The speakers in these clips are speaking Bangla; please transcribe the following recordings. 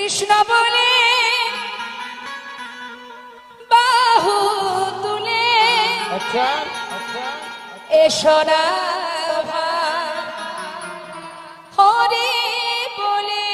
কৃষ্ণ বলে বাহু তুলে আচ্ছা এসো না হরি বলে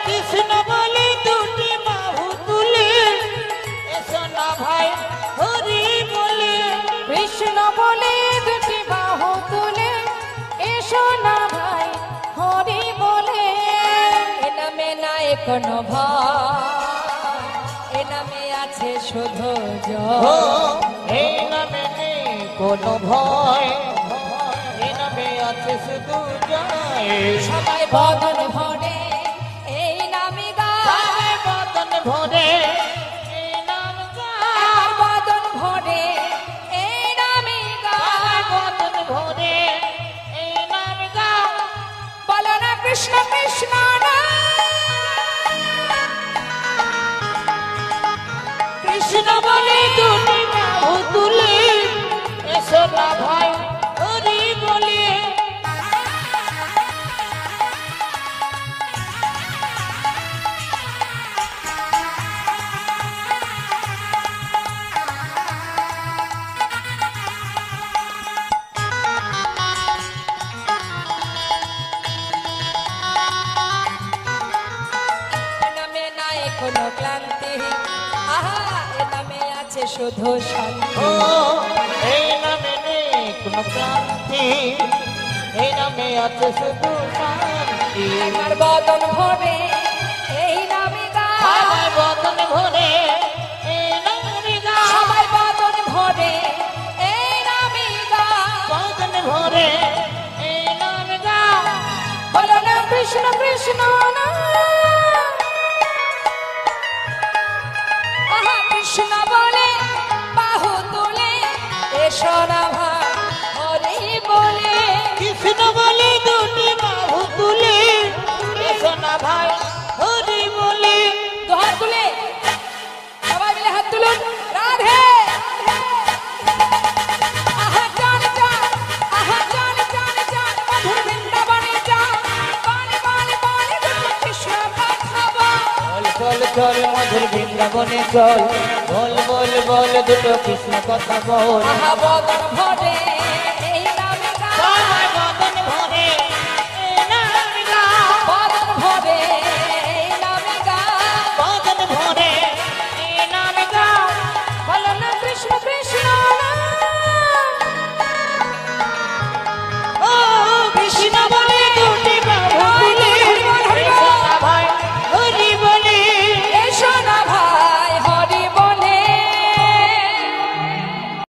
কৃষ্ণ বলে দুটি বাহু তুলে এসো না ভাই হরি বলে কৃষ্ণ বলে দুটি বাহু তুলে এসো না ভাই হরি বলে এ নামে নাই কোনো ভয় এ নামে আছে শুধু জয় এই নামে নেই কোনো ভয় এই নামে আছে শুধু জয় সবাই বদন ভরে ভরে এই নাম গায় বদন ভরে এই নামে গায় বদন ভরে এই নাম গায় বলো না কৃষ্ণ কৃষ্ণ না কৃষ্ণ বলে দুটি বাহু তুলে এসো না ভাই হরি বলে কোনো ক্লান্তি আহা এ নামে আছে শুধু শান্তি এই নামে নেই কোনো ক্লান্তি এই নামে আছে শুধু শান্তি আমার বদন ভরে এই নামে গায় বদন ভরে এই নামে গায় সবাই বদন ভরে এই নামে গায় বদন ভরে এই নামে গায় বলো না কৃষ্ণ কৃষ্ণ না কৃষ্ণ বলে বাহু তুলে এসো না ভাই হরি বলে কৃষ্ণ বলে দুটি বাহু তুলে এসো না ভাই হরি বলে তো হাত তুলে সবাই মিলে হাত তুলুন রাধে আহা চান চান আহা চান চান চান মধুর বৃন্দাবনে যান বানে বানে বানে কৃষ্ণ পাঠাবো চল চল মধুর বৃন্দাবনে চল বল বল বল দুটো কৃষ্ণ কথা বল আহা বদন